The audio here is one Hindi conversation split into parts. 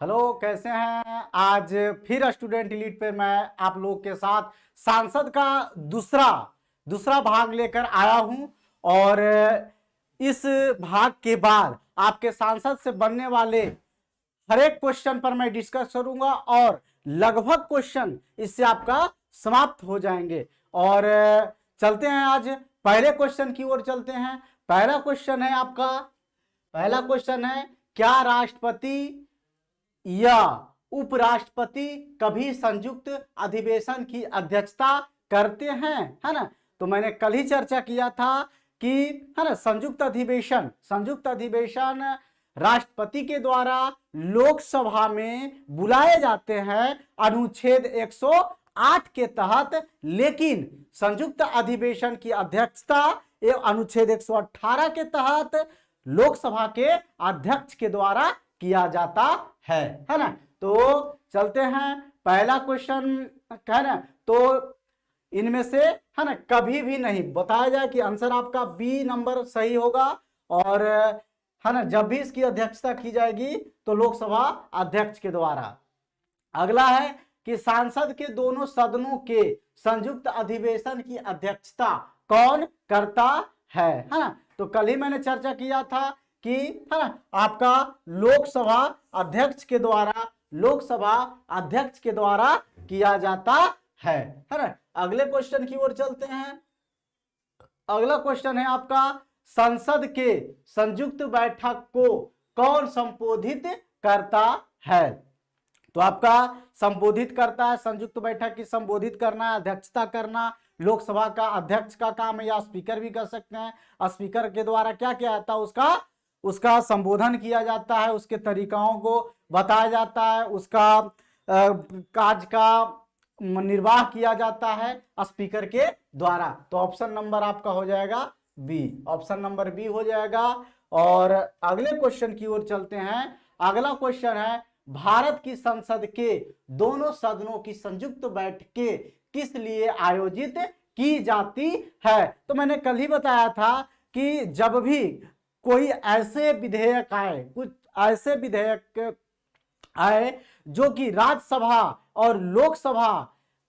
हेलो, कैसे हैं। आज फिर स्टूडेंट एलीट पे मैं आप लोग के साथ सांसद का दूसरा दूसरा भाग लेकर आया हूं। और इस भाग के बाद आपके सांसद से बनने वाले हर एक क्वेश्चन पर मैं डिस्कस करूंगा और लगभग क्वेश्चन इससे आपका समाप्त हो जाएंगे। और चलते हैं आज पहले क्वेश्चन की ओर चलते हैं। पहला क्वेश्चन है आपका, पहला क्वेश्चन है, क्या राष्ट्रपति या उपराष्ट्रपति कभी संयुक्त अधिवेशन की अध्यक्षता करते हैं, है ना। तो मैंने कल ही चर्चा किया था कि, है ना, संयुक्त अधिवेशन राष्ट्रपति के द्वारा लोकसभा में बुलाए जाते हैं अनुच्छेद 108 के तहत, लेकिन संयुक्त अधिवेशन की अध्यक्षता अनुच्छेद 118 के तहत लोकसभा के अध्यक्ष के द्वारा किया जाता है ना। तो चलते हैं पहला क्वेश्चन, है ना। तो इनमें से, है ना, कभी भी नहीं बताया जाए कि आंसर आपका बी नंबर सही होगा। और, है ना, जब भी इसकी अध्यक्षता की जाएगी तो लोकसभा अध्यक्ष के द्वारा। अगला है कि सांसद के दोनों सदनों के संयुक्त अधिवेशन की अध्यक्षता कौन करता है ना। तो कल ही मैंने चर्चा किया था कि, है ना, आपका लोकसभा अध्यक्ष के द्वारा किया जाता है ना। अगले क्वेश्चन की ओर चलते हैं। अगला क्वेश्चन है आपका, संसद के संयुक्त बैठक को कौन संबोधित करता है। तो आपका संबोधित करता है, संयुक्त बैठक की संबोधित करना, अध्यक्षता करना लोकसभा का अध्यक्ष का काम है, या स्पीकर भी कर सकते हैं। स्पीकर के द्वारा क्या किया जाता है, उसका संबोधन किया जाता है, उसके तरीकाओं को बताया जाता है, उसका कार्य का निर्वाह किया जाता है स्पीकर के द्वारा। तो ऑप्शन नंबर आपका हो जाएगा बी, ऑप्शन नंबर बी हो जाएगा। और अगले क्वेश्चन की ओर चलते हैं। अगला क्वेश्चन है, भारत की संसद के दोनों सदनों की संयुक्त बैठकें किस लिए आयोजित की जाती है। तो मैंने कल ही बताया था कि जब भी कोई ऐसे विधेयक आए, कुछ ऐसे विधेयक आए जो कि राज्यसभा और लोकसभा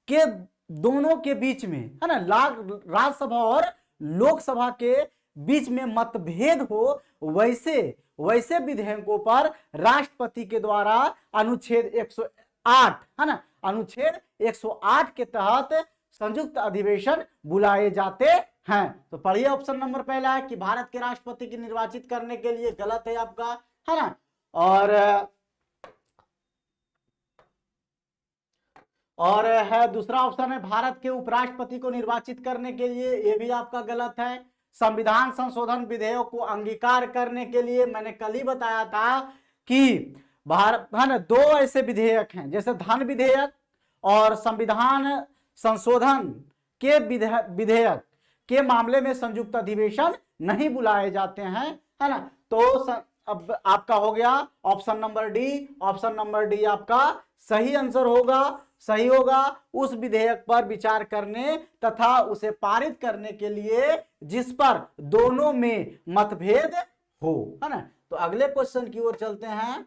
के दोनों के बीच में, है ना, राज्यसभा और लोकसभा के बीच में मतभेद हो, वैसे विधेयकों पर राष्ट्रपति के द्वारा अनुच्छेद 108, है ना, अनुच्छेद 108 के तहत संयुक्त अधिवेशन बुलाए जाते हैं। तो पढ़िए, ऑप्शन नंबर पहला है कि भारत के राष्ट्रपति की निर्वाचित करने के लिए, गलत है आपका, है ना। और है दूसरा ऑप्शन है भारत के उपराष्ट्रपति को निर्वाचित करने के लिए, ये भी आपका गलत है। संविधान संशोधन विधेयक को अंगीकार करने के लिए, मैंने कल ही बताया था कि भारत, है ना, दो ऐसे विधेयक हैं, जैसे धन विधेयक और संविधान संशोधन के विधेयक के मामले में संयुक्त अधिवेशन नहीं बुलाए जाते हैं, है ना। तो अब आपका हो गया option number D, option number D आपका सही आंसर होगा, सही होगा। उस विधेयक पर विचार करने तथा उसे पारित करने के लिए जिस पर दोनों में मतभेद हो, है ना। तो अगले क्वेश्चन की ओर चलते हैं।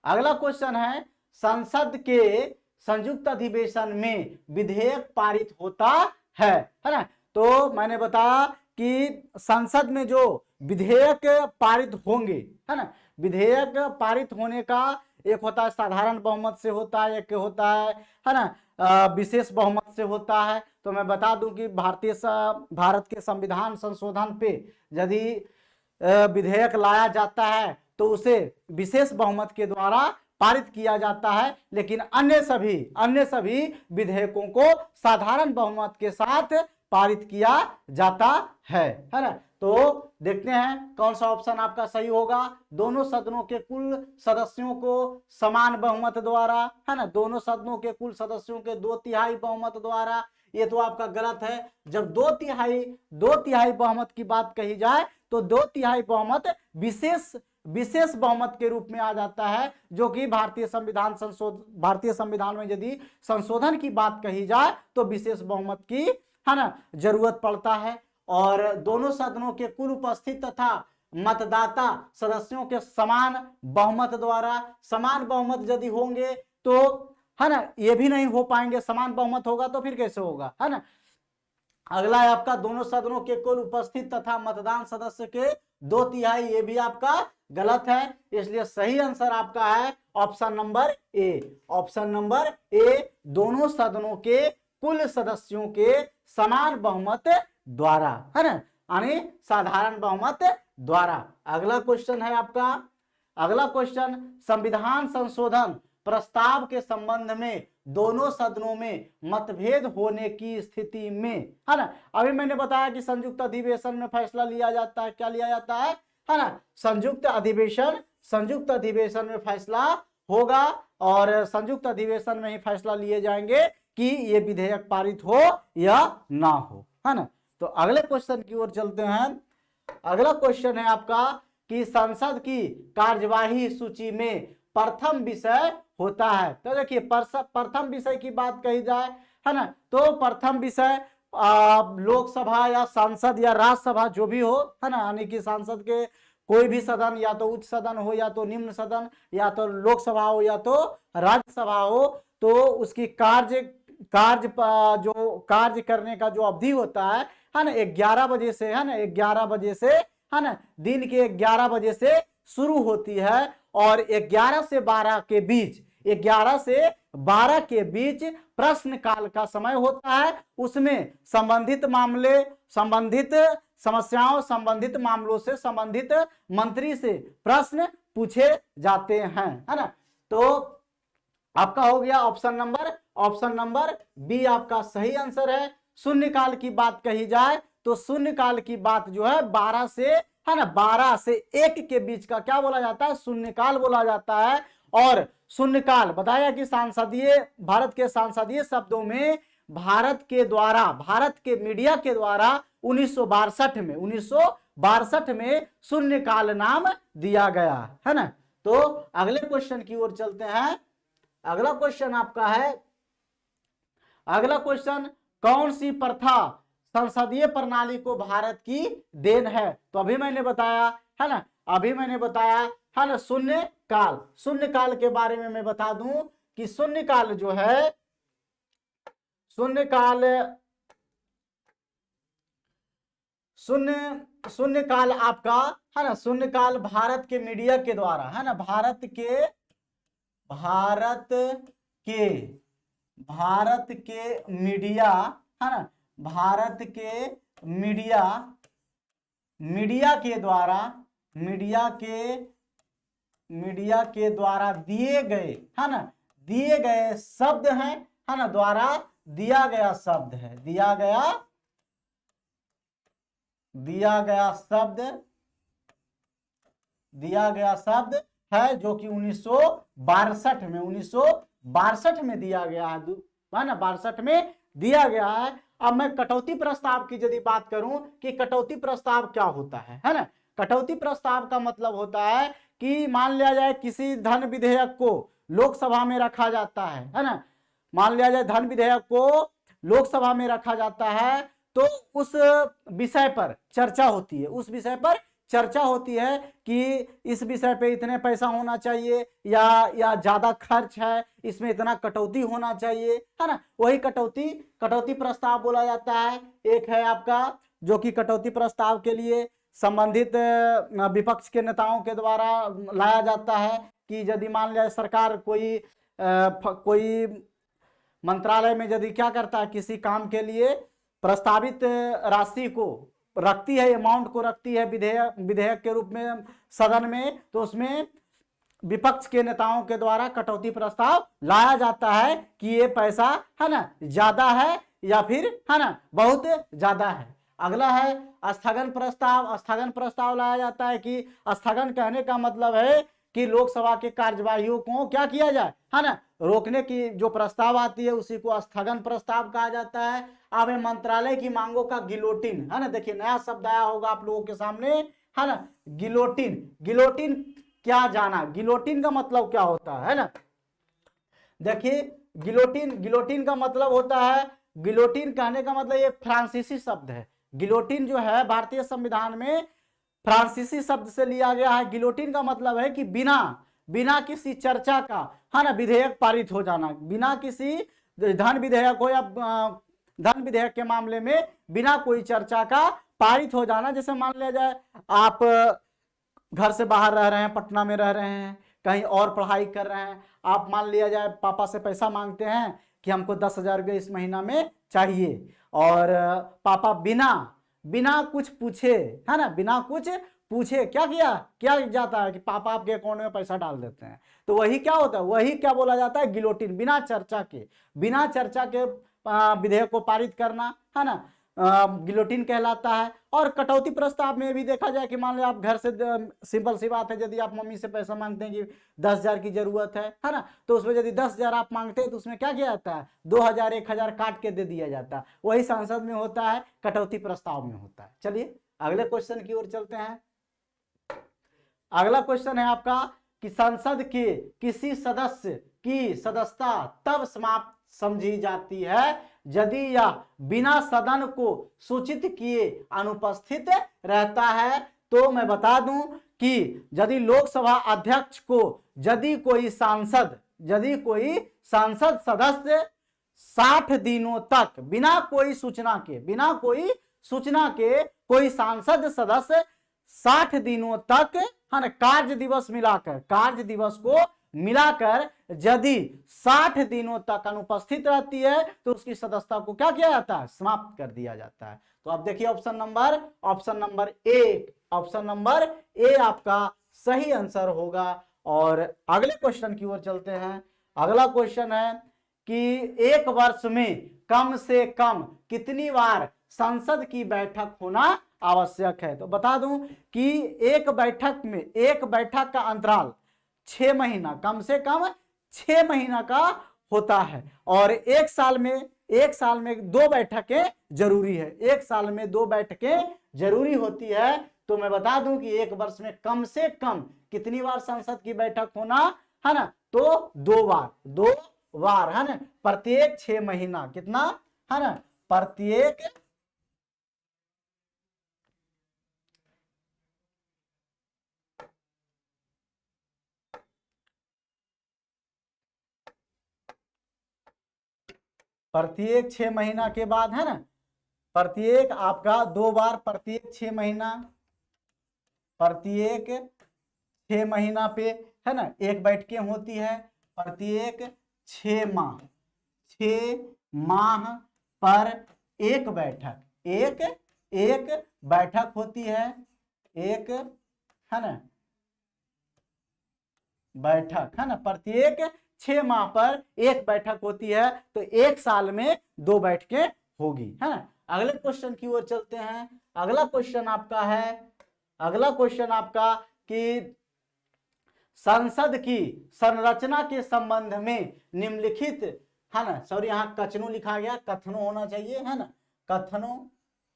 अगला क्वेश्चन है, संसद के संयुक्त अधिवेशन में विधेयक पारित होता है ना। तो मैंने बताया कि संसद में जो विधेयक पारित होंगे, है ना, विधेयक पारित होने का एक होता है साधारण बहुमत से होता है, एक होता है ना, विशेष बहुमत से होता है। तो मैं बता दूं कि भारत के संविधान संशोधन पे यदि विधेयक लाया जाता है तो उसे विशेष बहुमत के द्वारा पारित किया जाता है, लेकिन अन्य सभी विधेयकों को साधारण बहुमत के साथ पारित किया जाता है ना। तो देखते हैं कौन सा ऑप्शन आपका सही होगा। दोनों सदनों के कुल सदस्यों को समान बहुमत द्वारा, है ना, दोनों सदनों के कुल सदस्यों के 2/3 बहुमत द्वारा, ये तो आपका गलत है। जब 2/3 बहुमत की बात कही जाए तो 2/3 बहुमत विशेष बहुमत के रूप में आ जाता है, जो कि भारतीय संविधान में यदि संशोधन की बात कही जाए तो विशेष बहुमत की, है ना, जरूरत पड़ता है। और दोनों सदनों के कुल उपस्थित तथा मतदाता सदस्यों के समान बहुमत द्वारा। समान बहुमत यदि होंगे तो है ना ये भी नहीं हो पाएंगे, समान बहुमत होगा तो फिर कैसे होगा, है ना। अगला है आपका दोनों सदनों के कुल उपस्थित तथा मतदान सदस्य के 2/3, ये भी आपका गलत है, इसलिए सही आंसर आपका है option number A. Option number A, दोनों सदनों के कुल सदस्यों के समान बहुमत द्वारा, है ना, यानी साधारण बहुमत द्वारा। अगला क्वेश्चन है आपका, अगला क्वेश्चन, संविधान संशोधन प्रस्ताव के संबंध में दोनों सदनों में मतभेद होने की स्थिति में, है ना, अभी मैंने बताया कि संयुक्त अधिवेशन में फैसला लिया जाता है, क्या लिया जाता है ना, संयुक्त अधिवेशन में फैसला होगा और संयुक्त अधिवेशन में ही फैसला लिए जाएंगे कि ये विधेयक पारित हो या ना हो, है ना। तो अगले क्वेश्चन की ओर चलते हैं। अगला क्वेश्चन है आपका कि संसद की कार्यवाही सूची में प्रथम विषय होता है। तो देखिए प्रथम विषय की बात कही जाए, है ना, तो प्रथम विषय लोकसभा या सांसद या राज्यसभा जो भी हो, है ना, यानी कि सांसद के कोई भी सदन, या तो उच्च सदन हो या तो निम्न सदन, या तो लोकसभा हो या तो राज्यसभा हो, तो उसकी जो कार्य करने का जो अवधि होता है ना, 11 बजे से, है ना, 11 बजे से, है ना, दिन के 11 बजे से शुरू होती है और 11 से 12 के बीच, 11 से 12 के बीच प्रश्न काल का समय होता है। उसमें संबंधित मामले, संबंधित समस्याओं, संबंधित मामलों से संबंधित मंत्री से प्रश्न पूछे जाते हैं, है ना। तो आपका हो गया ऑप्शन नंबर बी आपका सही आंसर है। शून्यकाल की बात कही जाए तो शून्यकाल की बात जो है 12 से, है ना, 12 से 1 के बीच का क्या बोला जाता है, शून्यकाल बोला जाता है। और शून्यकाल बताया कि भारत के सांसदीय शब्दों में भारत के मीडिया के द्वारा 1962 में शून्यकाल नाम दिया गया, है ना। तो अगले क्वेश्चन की ओर चलते हैं। अगला क्वेश्चन आपका है, अगला क्वेश्चन, कौन सी प्रथा संसदीय प्रणाली को भारत की देन है। तो अभी मैंने बताया, है ना, है ना, शून्यकाल के बारे में मैं बता दूं कि शून्यकाल जो है, शून्यकाल आपका, है ना, शून्यकाल भारत के मीडिया के द्वारा, है ना, भारत के मीडिया, है ना, भारत के मीडिया के द्वारा दिए गए, है ना, दिए गए शब्द हैं, है ना, द्वारा दिया गया शब्द है, दिया गया शब्द है, जो कि 1962 में दिया गया है ना, 62 में दिया गया है। अब मैं कटौती प्रस्ताव की यदि बात करूं कि कटौती प्रस्ताव क्या होता है ना, कटौती प्रस्ताव का मतलब होता है कि मान लिया जाए किसी धन विधेयक को लोकसभा में रखा जाता है ना, मान लिया जाए धन विधेयक को लोकसभा में रखा जाता है, तो उस विषय पर चर्चा होती है, कि इस विषय पे इतने पैसा होना चाहिए या ज्यादा खर्च है, इसमें इतना कटौती होना चाहिए, है ना, वही कटौती प्रस्ताव बोला जाता है। एक है आपका जो कि कटौती प्रस्ताव के लिए संबंधित विपक्ष के नेताओं के द्वारा लाया जाता है कि यदि मान लिया सरकार कोई मंत्रालय में यदि क्या करता है, किसी काम के लिए प्रस्तावित राशि को रखती है, अमाउंट को रखती है विधेयक के रूप में सदन में, तो उसमें विपक्ष के नेताओं के द्वारा कटौती प्रस्ताव लाया जाता है कि ये पैसा, है ना, ज्यादा है या फिर, है ना, बहुत ज्यादा है। अगला है स्थगन प्रस्ताव लाया जाता है कि स्थगन कहने का मतलब है कि लोकसभा के कार्यवाहियों को क्या किया जाए, है ना, रोकने की जो प्रस्ताव आती है उसी को स्थगन प्रस्ताव कहा जाता है। अब मंत्रालय की मांगों का गिलोटिन, है ना, देखिए नया शब्द आया होगा आप लोगों के सामने, है ना, गिलोटिन क्या जाना, गिलोटिन का मतलब क्या होता है ना, देखिए गिलोटिन का मतलब होता है, गिलोटिन कहने का मतलब ये फ्रांसीसी शब्द है। गिलोटिन जो है भारतीय संविधान में फ्रांसीसी शब्द से लिया गया है। गिलोटिन का मतलब है कि बिना बिना किसी चर्चा का, है ना, विधेयक पारित हो जाना। बिना किसी धन विधेयक हो या धन विधेयक के मामले में बिना कोई चर्चा का पारित हो जाना। जैसे मान लिया जाए आप घर से बाहर रह रहे हैं, पटना में रह रहे हैं, कहीं और पढ़ाई कर रहे हैं, आप मान लिया जाए पापा से पैसा मांगते हैं कि हमको 10,000 रुपये इस महीना में चाहिए, और पापा बिना बिना कुछ पूछे, है ना, बिना कुछ पूछे क्या जाता है कि पापा आपके अकाउंट में पैसा डाल देते हैं। तो वही क्या होता है, वही क्या बोला जाता है, गिलोटिन। बिना चर्चा के विधेयक को पारित करना, है ना, गिलोटिन कहलाता है। और कटौती प्रस्ताव में भी देखा जाए कि मान लो आप घर से, सिंपल सी बात है, यदि आप मम्मी से पैसा मांगते हैं कि 10,000 की जरूरत है ना, तो उसमें यदि 10,000 आप मांगते हैं तो उसमें क्या किया जाता है, 2,000 1,000 काट के दे दिया जाता है। वही संसद में होता है, कटौती प्रस्ताव में होता है। चलिए अगले क्वेश्चन की ओर चलते हैं। अगला क्वेश्चन है आपका कि संसद के किसी सदस्य की सदस्यता तब समाप्त समझी जाती है यदि यह बिना सदन को सूचित किए अनुपस्थित रहता है। तो मैं बता दूं कि यदि लोकसभा अध्यक्ष को यदि कोई सांसद सदस्य 60 दिनों तक बिना कोई सूचना के कोई सांसद सदस्य 60 दिनों तक, है ना, कार्य दिवस को मिलाकर यदि 60 दिनों तक अनुपस्थित रहती है तो उसकी सदस्यता को क्या किया जाता है, समाप्त कर दिया जाता है। तो आप देखिए ऑप्शन नंबर ए आपका सही आंसर होगा। और अगले क्वेश्चन की ओर चलते हैं। अगला क्वेश्चन है कि एक वर्ष में कम से कम कितनी बार संसद की बैठक होना आवश्यक है। तो बता दूं कि एक बैठक का अंतराल 6 महीना, कम से कम 6 महीना का होता है। और एक साल में 2 बैठकें जरूरी है, एक साल में 2 बैठकें जरूरी होती है। तो मैं बता दूं कि एक वर्ष में कम से कम कितनी बार संसद की बैठक होना है ना, तो 2 बार, है ना, प्रत्येक 6 महीना। कितना, है ना, प्रत्येक प्रत्येक 6 महीना के बाद, है ना, प्रत्येक आपका 2 बार, प्रत्येक 6 महीना, प्रत्येक 6 महीना पे, है ना, एक बैठकें होती है। प्रत्येक 6 माह पर एक बैठक होती है, एक, है ना, बैठक, है ना, प्रत्येक 6 माह पर एक बैठक होती है। तो एक साल में 2 बैठकें होगी, है ना। अगले क्वेश्चन की ओर चलते हैं। अगला क्वेश्चन आपका कि संसद की संरचना के संबंध में निम्नलिखित, है ना, सॉरी यहाँ कथनों लिखा गया, कथनों होना चाहिए, है ना, कथनों,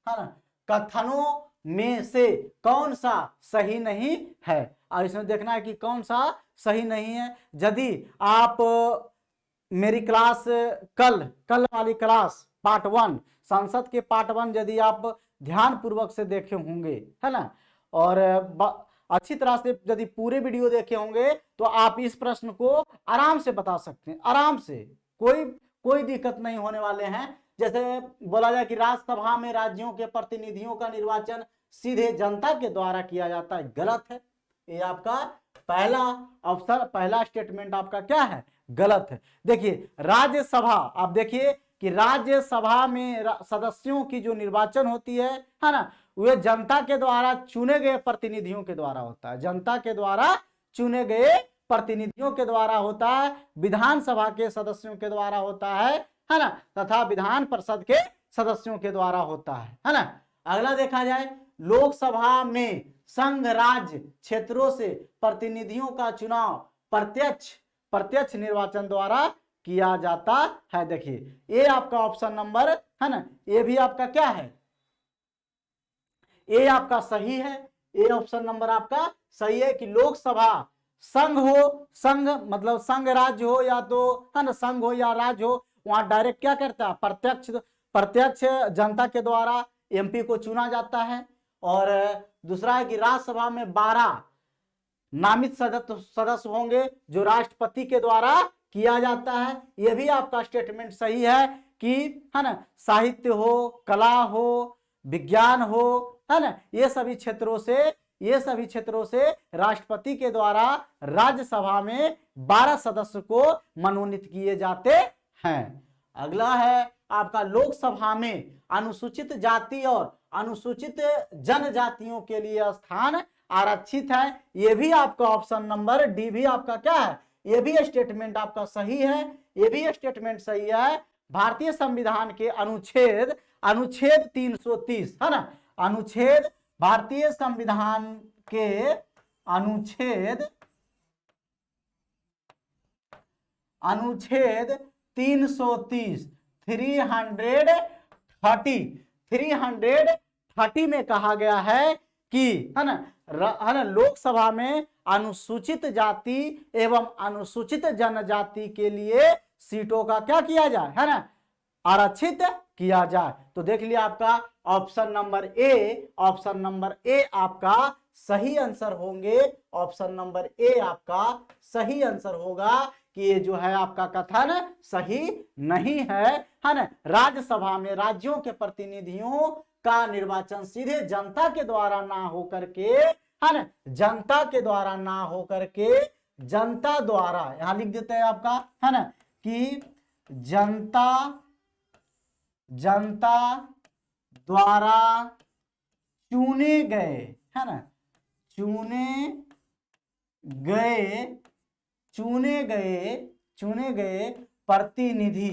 है ना, कथनों में से कौन सा सही नहीं है। और इसमें देखना है कि कौन सा सही नहीं है। यदि आप मेरी क्लास कल वाली क्लास पार्ट 1, संसद के पार्ट 1 यदि आप ध्यान पूर्वक से देखे होंगे, है ना, और अच्छी तरह से यदि पूरे वीडियो देखे होंगे तो आप इस प्रश्न को आराम से बता सकते हैं, आराम से, कोई दिक्कत नहीं होने वाले हैं। जैसे बोला जाए कि राज्यसभा में राज्यों के प्रतिनिधियों का निर्वाचन सीधे जनता के द्वारा किया जाता है, गलत है। ये आपका पहला स्टेटमेंट आपका क्या है, गलत है। देखिए राज्यसभा, आप देखिए कि राज्यसभा में सदस्यों की जो निर्वाचन होती है ना, वह जनता के द्वारा चुने गए प्रतिनिधियों के द्वारा होता है, जनता के द्वारा चुने गए प्रतिनिधियों के द्वारा होता है, विधानसभा के सदस्यों के द्वारा होता है ना, तथा विधान परिषद के सदस्यों के द्वारा होता है ना। अगला देखा जाए, लोकसभा में संघ राज्य क्षेत्रों से प्रतिनिधियों का चुनाव प्रत्यक्ष निर्वाचन द्वारा किया जाता है। देखिए ये आपका ऑप्शन नंबर, है ना, ये भी आपका क्या है, ये आपका सही है। ये ऑप्शन नंबर आपका सही है कि लोकसभा संघ मतलब संघ राज्य हो या तो, है ना, संघ हो या राज्य हो, वहां डायरेक्ट क्या करता है, प्रत्यक्ष जनता के द्वारा एमपी को चुना जाता है। और दूसरा है कि राज्यसभा में 12 नामित सदस्य होंगे जो राष्ट्रपति के द्वारा किया जाता है। यह भी आपका स्टेटमेंट सही है कि, है ना, साहित्य हो, कला हो, विज्ञान हो, है ना, ये सभी क्षेत्रों से राष्ट्रपति के द्वारा राज्यसभा में 12 सदस्य को मनोनीत किए जाते हैं। अगला है आपका लोकसभा में अनुसूचित जाति और अनुसूचित जनजातियों के लिए स्थान आरक्षित है। ये भी आपका ऑप्शन नंबर डी भी आपका क्या है, ये भी स्टेटमेंट आपका सही है, ये भी स्टेटमेंट सही है। भारतीय संविधान के अनुच्छेद 330, है ना, भारतीय संविधान के अनुच्छेद 330 330 में कहा गया है कि, है ना, लोकसभा में अनुसूचित जाति एवं अनुसूचित जनजाति के लिए सीटों का क्या किया जाए, है ना, आरक्षित किया जाए। तो देख लिया आपका ऑप्शन नंबर ए आपका सही आंसर होंगे। ऑप्शन नंबर ए आपका सही आंसर होगा कि ये जो है आपका कथन सही नहीं है ना। राज्यसभा में राज्यों के प्रतिनिधियों का निर्वाचन सीधे जनता के द्वारा ना हो करके, है ना, जनता द्वारा, यहां लिख देते हैं आपका, है ना, कि जनता द्वारा चुने गए, है ना, चुने गए प्रतिनिधि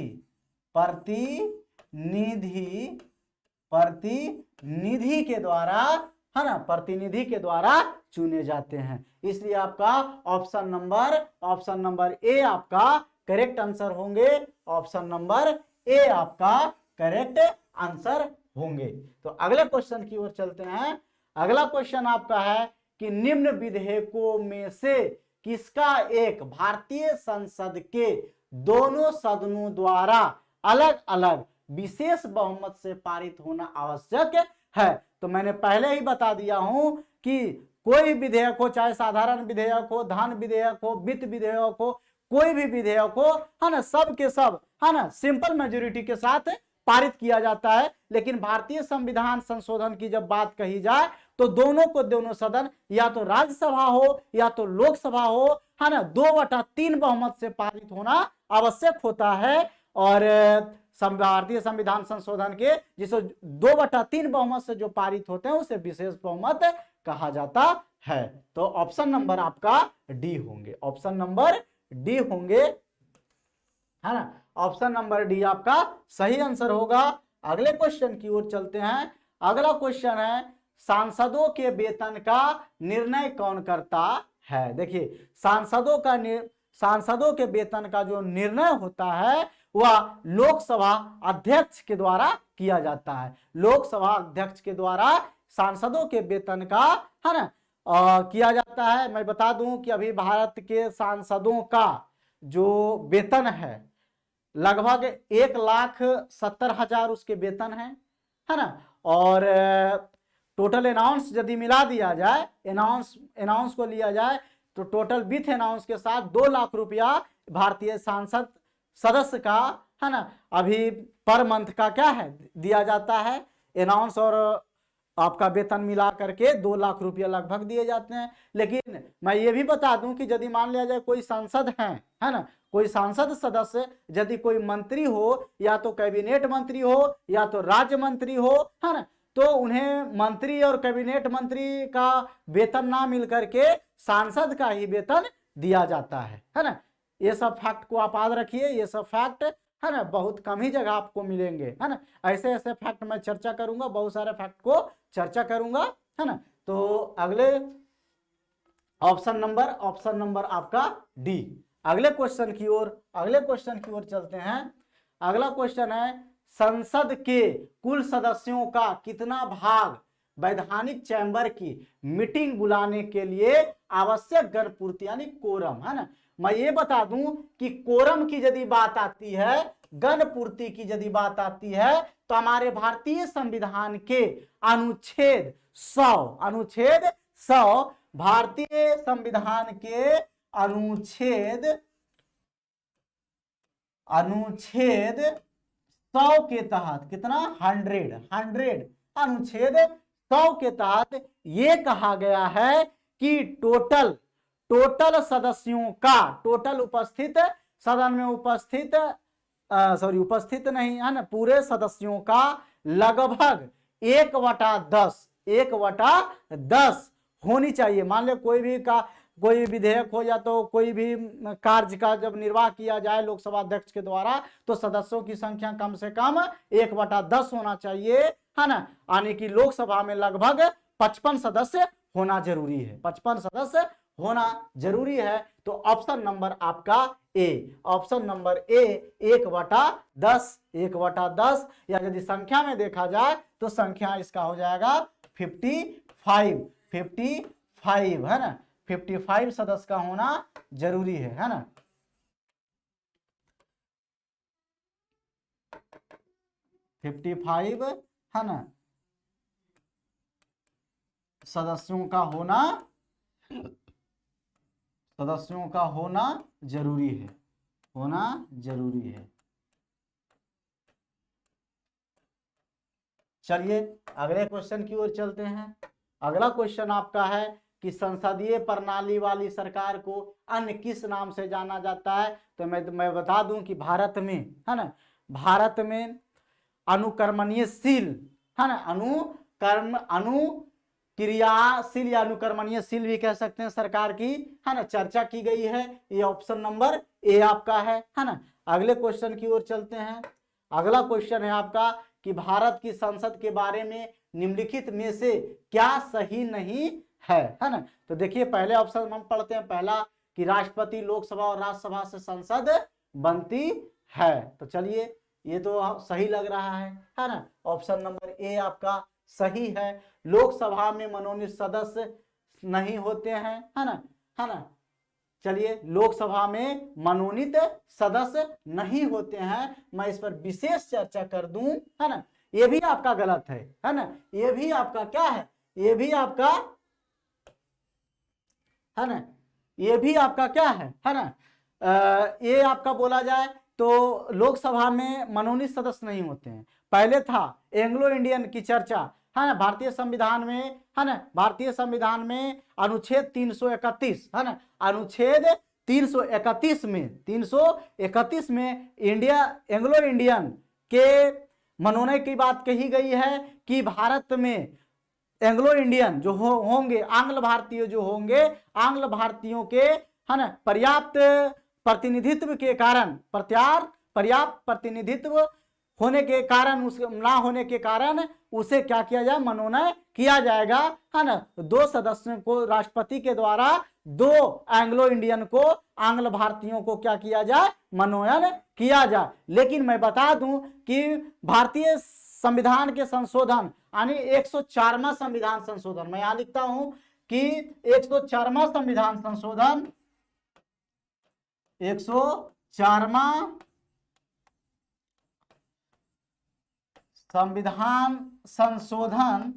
के द्वारा, है ना, प्रतिनिधि के द्वारा चुने जाते हैं। इसलिए आपका ऑप्शन नंबर ए आपका करेक्ट आंसर होंगे। ऑप्शन नंबर ए आपका करेक्ट आंसर होंगे। तो अगले क्वेश्चन की ओर चलते हैं। अगला क्वेश्चन आपका है कि निम्न विधेयकों में से किसका एक भारतीय संसद के दोनों सदनों द्वारा अलग अलग विशेष बहुमत से पारित होना आवश्यक है। तो मैंने पहले ही बता दिया हूं कि कोई विधेयक हो, चाहे साधारण विधेयक हो, धन विधेयक हो, वित्त विधेयक हो, कोई भी विधेयक हो, है ना, सब के सब, है ना, सिंपल मेजोरिटी के साथ पारित किया जाता है। लेकिन भारतीय संविधान संशोधन की जब बात कही जाए तो दोनों सदन या तो राज्यसभा हो या तो लोकसभा हो, है ना, 2/3 बहुमत से पारित होना आवश्यक होता है। और भारतीय संविधान संशोधन के जिसे 2/3 बहुमत से जो पारित होते हैं उसे विशेष बहुमत कहा जाता है। तो ऑप्शन नंबर आपका डी होंगे। ऑप्शन नंबर डी होंगे, है ना, ऑप्शन नंबर डी आपका सही आंसर होगा। अगले क्वेश्चन की ओर चलते हैं। अगला क्वेश्चन है सांसदों के वेतन का निर्णय कौन करता है। देखिए, सांसदों के वेतन का जो निर्णय होता है वह लोकसभा अध्यक्ष के द्वारा किया जाता है। लोकसभा अध्यक्ष के द्वारा सांसदों के वेतन का, है ना, किया जाता है। मैं बता दूं कि अभी भारत के सांसदों का जो वेतन है लगभग 1,70,000 उसके वेतन है ना। और टोटल अनाउंस यदि मिला दिया जाए, अनाउंस को लिया जाए तो टोटल विथ अनाउंस के साथ 2 लाख रुपया भारतीय सांसद सदस्य का, है ना, अभी पर मंथ का क्या है दिया जाता है। अनाउंस और आपका वेतन मिला करके 2 लाख रुपया लगभग दिए जाते हैं। लेकिन मैं ये भी बता दूं कि यदि मान लिया जाए कोई सांसद है ना, कोई सांसद सदस्य यदि कोई मंत्री हो, या तो कैबिनेट मंत्री हो या तो राज्य मंत्री हो, है ना, तो उन्हें मंत्री और कैबिनेट मंत्री का वेतन ना मिल करके सांसद का ही वेतन दिया जाता है ना। ये सब फैक्ट को आप याद रखिए। ये सब फैक्ट, है ना, बहुत कम ही जगह आपको मिलेंगे, है ना। ऐसे फैक्ट मैं चर्चा करूंगा, बहुत सारे फैक्ट को चर्चा करूंगा, है ना। तो अगले ऑप्शन नंबर आपका डी। अगले क्वेश्चन की ओर चलते हैं। अगला क्वेश्चन है संसद के कुल सदस्यों का कितना भाग वैधानिक चैम्बर की मीटिंग बुलाने के लिए आवश्यक गणपूर्ति यानी कोरम, है ना। मैं ये बता दूं कि कोरम की यदि बात आती है, गणपूर्ति की यदि बात आती है, तो हमारे भारतीय संविधान के अनुच्छेद 100, अनुच्छेद 100 भारतीय संविधान के अनुच्छेद 100 के तहत, कितना 100 अनुच्छेद 100 के तहत ये कहा गया है कि टोटल सदस्यों का, टोटल उपस्थित सदन में उपस्थित उपस्थित नहीं है ना, पूरे सदस्यों का लगभग 1/10 होनी चाहिए। मान लो कोई विधेयक हो या तो कोई भी कार्य का जब निर्वाह किया जाए लोकसभा अध्यक्ष के द्वारा, तो सदस्यों की संख्या कम से कम 1/10 होना चाहिए, है ना। यानी कि लोकसभा में लगभग 55 सदस्य होना जरूरी है, 55 सदस्य होना जरूरी है। तो ऑप्शन नंबर आपका ए, ऑप्शन नंबर ए 1/10 या यदि संख्या में देखा जाए तो संख्या इसका हो जाएगा 55 है ना, 55 सदस्य का होना जरूरी है ना। 55 है ना सदस्यों का होना जरूरी है, चलिए अगले क्वेश्चन की ओर चलते हैं। अगला क्वेश्चन आपका है कि संसदीय प्रणाली वाली सरकार को अन्य किस नाम से जाना जाता है। तो मैं बता दूं कि भारत में, है ना, भारत में अनुकर्मण्यशील, है ना, अनुक्रियाशील या अनुकर्मण्यशील भी कह सकते हैं सरकार की, है ना, चर्चा की गई है। ये ऑप्शन नंबर ए आपका है ना। अगले क्वेश्चन की ओर चलते हैं। अगला क्वेश्चन है आपका कि भारत की संसद के बारे में निम्नलिखित में से क्या सही नहीं है ना। तो देखिए पहले ऑप्शन हम पढ़ते हैं, पहला कि राष्ट्रपति, लोकसभा और राज्यसभा से संसद बनती है। तो चलिए ये तो सही लग रहा है ना। ऑप्शन नंबर ए आपका सही है। लोकसभा में मनोनीत सदस्य नहीं होते हैं, है ना। चलिए लोकसभा में मनोनीत सदस्य नहीं होते हैं, मैं इस पर विशेष चर्चा कर दूं, है ना। ये भी आपका गलत है ना। ये भी आपका क्या है, ये भी आपका, है ना, ये भी आपका क्या है ना। ये आपका बोला जाए तो लोकसभा में मनोनीत सदस्य नहीं होते हैं। पहले था एंग्लो इंडियन की चर्चा, है ना, भारतीय संविधान में, है ना, भारतीय संविधान में अनुच्छेद 331, है ना, अनुच्छेद 331 में एंग्लो इंडियन के मनोनयन की बात कही गई है कि भारत में एंग्लो इंडियन जो होंगे, आंग्ल भारतीय जो होंगे, आंग्ल भारतीयों के, है ना, पर्याप्त प्रतिनिधित्व के कारण, पर्याप्त प्रतिनिधित्व होने के कारण, उस ना होने के कारण उसे क्या किया जाए, मनोनयन किया जाएगा, है ना। 2 सदस्यों को राष्ट्रपति के द्वारा 2 एंग्लो इंडियन को, आंग्ल भारतीयों को क्या किया जाए, मनोनयन किया जाए। लेकिन मैं बता दूं कि भारतीय संविधान के संशोधन यानी 104वां संविधान संशोधन, मैं यहां लिखता हूं कि 104वां संविधान संशोधन, 104वां संविधान संशोधन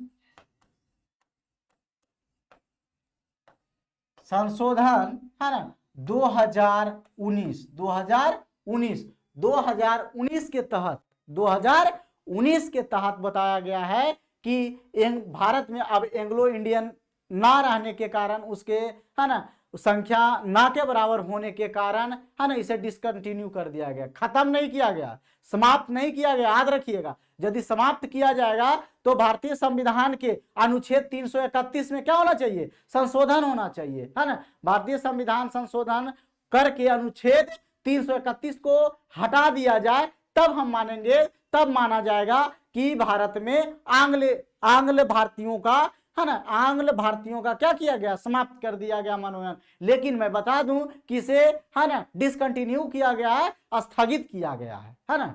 है ना 2019 के तहत, 2019 के तहत बताया गया है कि भारत में अब एंग्लो इंडियन ना रहने के कारण, उसके, है ना, संख्या ना के बराबर होने के कारण, है ना, इसे डिसकंटिन्यू कर दिया गया, खत्म नहीं किया गया, समाप्त नहीं किया गया। याद रखिएगा, यदि समाप्त किया जाएगा तो भारतीय संविधान के अनुच्छेद 331 में क्या होना चाहिए, संशोधन होना चाहिए, है ना। भारतीय संविधान संशोधन करके अनुच्छेद 331 को हटा दिया जाए, तब हम मानेंगे, तब माना जाएगा कि भारत में आंग्ल भारतीयों का, है ना, आंग्ल भारतीयों का क्या किया गया, समाप्त कर दिया गया मनोनयन। लेकिन मैं बता दूं कि इसे, है ना, डिसकंटिन्यू किया गया है, स्थगित किया गया है ना।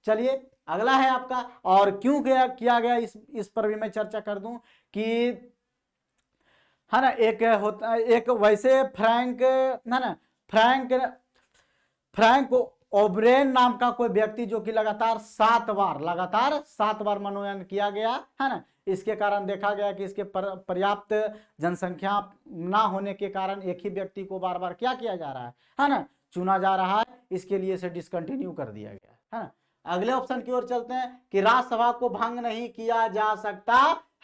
चलिए अगला है आपका, और क्यों किया गया इस पर भी मैं चर्चा कर दूं कि, है ना, एक होता, एक वैसे फ्रैंक, है ना, फ्रैंक ओब्रेन नाम का कोई व्यक्ति जो कि लगातार 7 बार मनोनयन किया गया है ना, इसके कारण देखा गया कि इसके पर्याप्त जनसंख्या ना होने के कारण एक ही व्यक्ति को बार बार क्या किया जा रहा है ना, चुना जा रहा है, इसके लिए इसे डिसकंटिन्यू कर दिया गया है ना। अगले ऑप्शन की ओर चलते हैं कि राज्यसभा को भंग नहीं किया जा सकता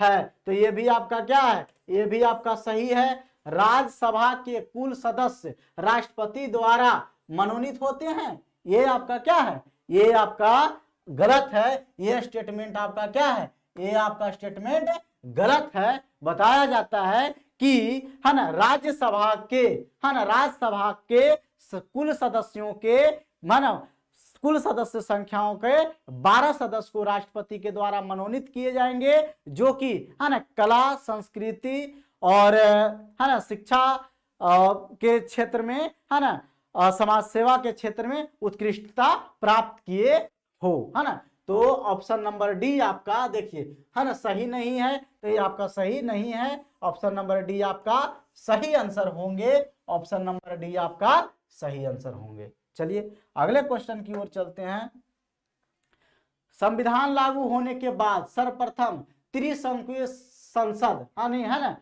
है, तो ये भी आपका क्या है, ये भी आपका सही है। राज्यसभा के कुल सदस्य राष्ट्रपति द्वारा मनोनीत होते हैं, ये आपका क्या है, ये आपका गलत है। ये स्टेटमेंट आपका क्या है, ये आपका स्टेटमेंट गलत है। बताया जाता है कि है ना राज्यसभा के कुल सदस्यों के मानव कुल सदस्य संख्याओं के 12 सदस्य को राष्ट्रपति के द्वारा मनोनीत किए जाएंगे, जो कि है ना कला, संस्कृति और है ना शिक्षा के क्षेत्र में है ना समाज सेवा के क्षेत्र में उत्कृष्टता प्राप्त किए हो, है ना। तो ऑप्शन नंबर डी आपका देखिए है ना सही नहीं है, तो ये आपका सही नहीं है। ऑप्शन नंबर डी आपका सही आंसर होंगे, ऑप्शन नंबर डी आपका सही आंसर होंगे। चलिए अगले क्वेश्चन की ओर चलते हैं। संविधान लागू होने के बाद सर्वप्रथम त्रिसंघीय संसद है ना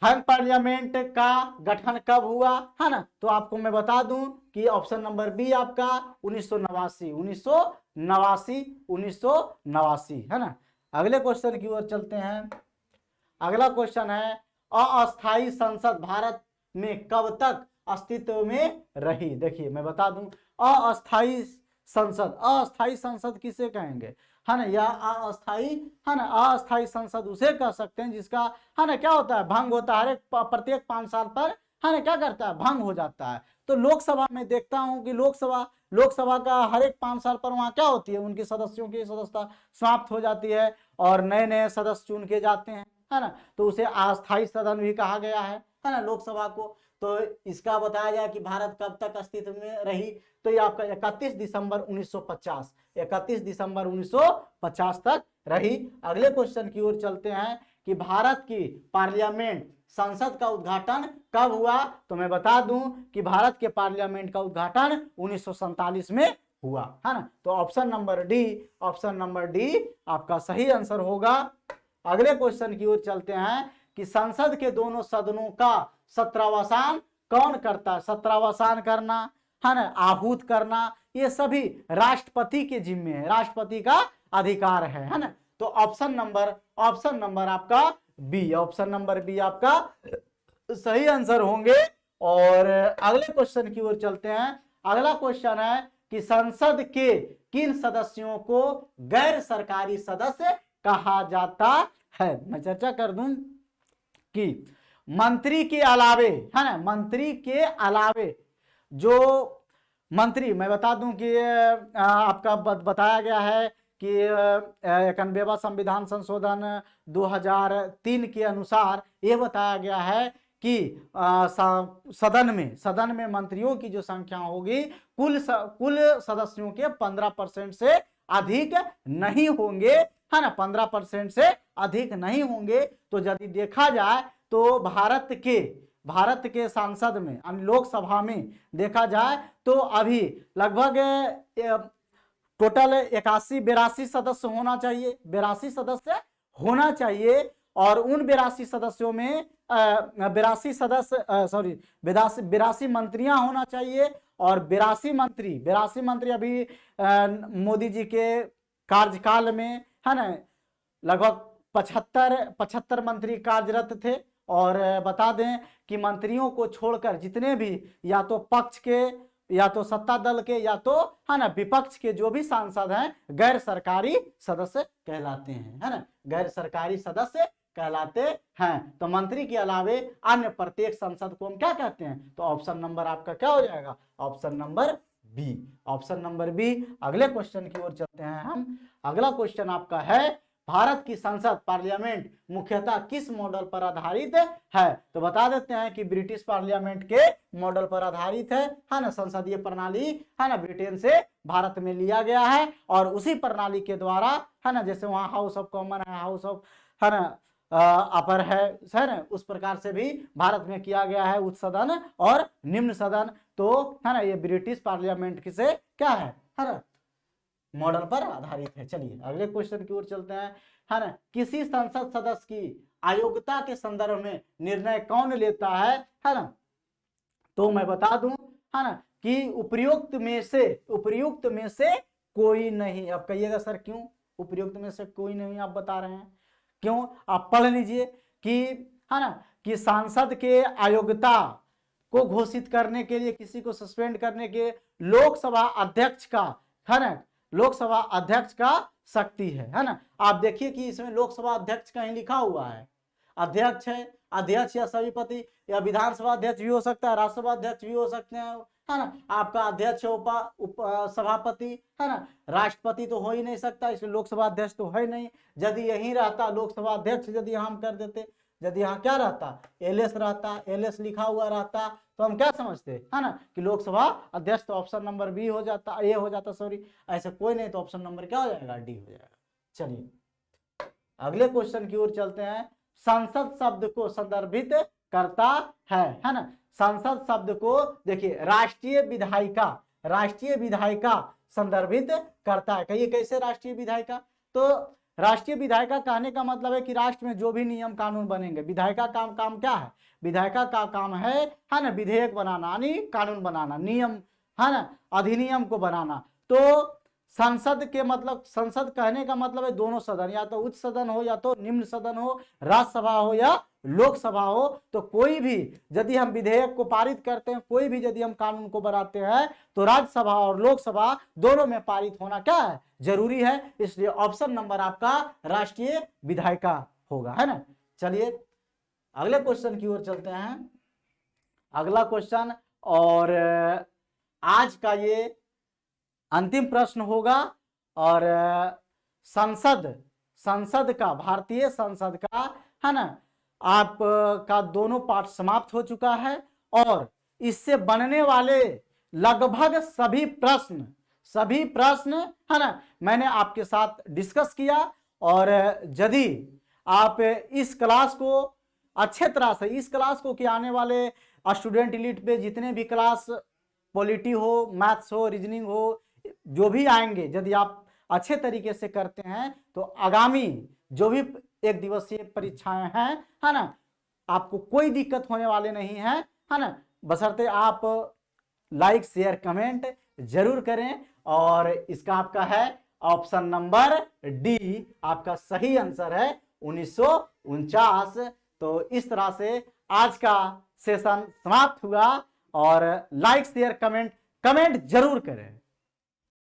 हंग पार्लियामेंट का गठन कब हुआ है ना, तो आपको मैं बता दूं कि ऑप्शन नंबर बी आपका 1989 है ना। अगले क्वेश्चन की ओर चलते हैं। अगला क्वेश्चन है अस्थायी संसद भारत में कब तक अस्तित्व में रही। देखिए मैं बता दूं अस्थायी संसद किसे कहेंगे है ना, या अस्थायी है ना, अस्थायी संसद उसे कह सकते हैं जिसका है ना क्या होता है, भंग होता है, प्रत्येक 5 साल पर है ना क्या करता है, भंग हो जाता है। तो लोकसभा में देखता हूं कि लोकसभा का हर एक 5 साल पर वहां क्या होती है, उनके सदस्यों की सदस्यता समाप्त हो जाती है और नए नए सदस्य चुन के जाते हैं है ना, तो उसे अस्थायी सदन भी कहा गया है ना लोकसभा को। तो इसका बताया गया कि भारत कब तक अस्तित्व में रही, तो ये आपका 31 दिसंबर 1950 तक रही। अगले क्वेश्चन की ओर चलते हैं कि भारत की पार्लियामेंट संसद का उद्घाटन कब हुआ, तो मैं बता दूं कि भारत के पार्लियामेंट का उद्घाटन 1947 में हुआ है ना। तो ऑप्शन नंबर डी आपका सही आंसर होगा। अगले क्वेश्चन की ओर चलते हैं कि संसद के दोनों सदनों का सत्रावसान कौन करता है। सत्रावसान करना है ना, आहूत करना, ये सभी राष्ट्रपति के जिम्मे है, राष्ट्रपति का अधिकार है ना। तो ऑप्शन नंबर आपका बी, ऑप्शन नंबर बी आपका सही आंसर होंगे। और अगले क्वेश्चन की ओर चलते हैं। अगला क्वेश्चन है कि संसद के किन सदस्यों को गैर सरकारी सदस्य कहा जाता है। मैं चर्चा कर दूं कि मंत्री के अलावे है ना, मंत्री के अलावे जो मंत्री, मैं बता दूं कि आपका बताया गया है कि 91वां संविधान संशोधन 2003 के अनुसार ये बताया गया है कि सदन में मंत्रियों की जो संख्या होगी कुल सदस्यों के 15% से अधिक नहीं होंगे है ना, 15% से अधिक नहीं होंगे। तो यदि देखा जाए तो भारत के सांसद में लोकसभा में देखा जाए तो अभी लगभग टोटल 81-82 सदस्य होना चाहिए, 82 सदस्य होना चाहिए। और उन 82 सदस्यों में 82 मंत्रियां होना चाहिए और 82 मंत्री अभी मोदी जी के कार्यकाल में है ना लगभग 75 मंत्री कार्यरत थे। और बता दें कि मंत्रियों को छोड़कर जितने भी या तो पक्ष के या तो सत्ता दल के या तो है ना विपक्ष के जो भी सांसद हैं गैर सरकारी सदस्य कहलाते हैं है ना, गैर सरकारी सदस्य कहलाते हैं। तो मंत्री के अलावे अन्य प्रत्येक संसद को हम क्या कहते हैं, तो ऑप्शन नंबर आपका क्या हो जाएगा, ऑप्शन नंबर बी। अगले क्वेश्चन की ओर चलते हैं हम। अगला क्वेश्चन आपका है भारत की संसद पार्लियामेंट मुख्यतः किस मॉडल पर आधारित है। तो बता देते हैं कि ब्रिटिश पार्लियामेंट के मॉडल पर आधारित है ना। संसदीय प्रणाली है ना ब्रिटेन से भारत में लिया गया है और उसी प्रणाली के द्वारा है ना, जैसे वहाँ हाउस ऑफ कॉमन है, हाउस ऑफ है ना अपर है ना, उस प्रकार से भी भारत में किया गया है उच्च सदन और निम्न सदन। तो है ना, ये ब्रिटिश पार्लियामेंट किसे क्या है ना, मॉडल पर आधारित है। चलिए अगले क्वेश्चन की ओर चलते हैं, है ना, किसी संसद सदस्य की अयोग्यता के संदर्भ में निर्णय कौन लेता है ना, तो मैं बता दूं, है ना, कि उपर्युक्त में से कोई नहीं। अब कहिएगा सर क्यों उपर्युक्त में से कोई नहीं आप बता रहे हैं, क्यों? आप पढ़ लीजिए कि, है ना, कि सांसद के अयोग्यता को घोषित करने के लिए, किसी को सस्पेंड करने के लोकसभा अध्यक्ष का, है ना, लोकसभा अध्यक्ष का शक्ति है ना। आप देखिए कि इसमें लोकसभा अध्यक्ष कहीं लिखा हुआ है, अध्यक्ष है, अध्यक्ष या सभापति या विधानसभा अध्यक्ष भी हो सकता है, राज्यसभा अध्यक्ष भी हो सकते हैं, है ना। आपका अध्यक्ष उप सभापति, है ना, राष्ट्रपति तो हो ही नहीं सकता, इसलिए लोकसभा अध्यक्ष तो है नहीं। यदि यही रहता लोकसभा अध्यक्ष, यदि हम कर देते, यदि यहाँ क्या रहता एलएस रहता, एलएस लिखा हुआ रहता, तो हम क्या समझते, है ना, कि लोकसभा अध्यक्ष, तो ऑप्शन नंबर बी हो जाता, ए हो जाता, सॉरी, ऐसा कोई नहीं, तो ऑप्शन नंबर क्या हो जाएगा, डी हो जाएगा। चलिए अगले क्वेश्चन की ओर चलते हैं। संसद शब्द को संदर्भित करता है ना। संसद शब्द को देखिए राष्ट्रीय विधायिका संदर्भित करता है। कहिए कैसे राष्ट्रीय विधायिका? तो राष्ट्रीय विधायिका कहने का मतलब है कि राष्ट्र में जो भी नियम कानून बनेंगे, विधायिका का काम क्या है? विधायिका का काम है ना, विधेयक बनाना, यानी कानून बनाना, नियम, है ना, अधिनियम को बनाना। तो संसद के मतलब, संसद कहने का मतलब है दोनों सदन, या तो उच्च सदन हो या तो निम्न सदन हो, राज्यसभा हो या लोकसभा हो। तो कोई भी यदि हम विधेयक को पारित करते हैं, कोई भी यदि हम कानून को बनाते हैं, तो राज्यसभा और लोकसभा दोनों में पारित होना क्या है, जरूरी है। इसलिए ऑप्शन नंबर आपका राष्ट्रीय विधायिका होगा, है ना। चलिए अगले क्वेश्चन की ओर चलते हैं। अगला क्वेश्चन और आज का ये अंतिम प्रश्न होगा, और संसद का, भारतीय संसद का, है ना, आप का दोनों पार्ट समाप्त हो चुका है, और इससे बनने वाले लगभग सभी प्रश्न, है ना, मैंने आपके साथ डिस्कस किया। और यदि आप इस क्लास को अच्छे तरह से, इस क्लास को कि आने वाले स्टूडेंट एलीट पे जितने भी क्लास पॉलिटी हो, मैथ्स हो, रीजनिंग हो, जो भी आएंगे, यदि आप अच्छे तरीके से करते हैं, तो आगामी जो भी एक दिवसीय परीक्षाएं हैं, है ना, आपको कोई दिक्कत होने वाले नहीं है ना, बशर्ते आप लाइक शेयर कमेंट जरूर करें। और इसका आपका है ऑप्शन नंबर डी, आपका सही आंसर है 1949। तो इस तरह से आज का सेशन समाप्त हुआ, और लाइक शेयर कमेंट जरूर करें।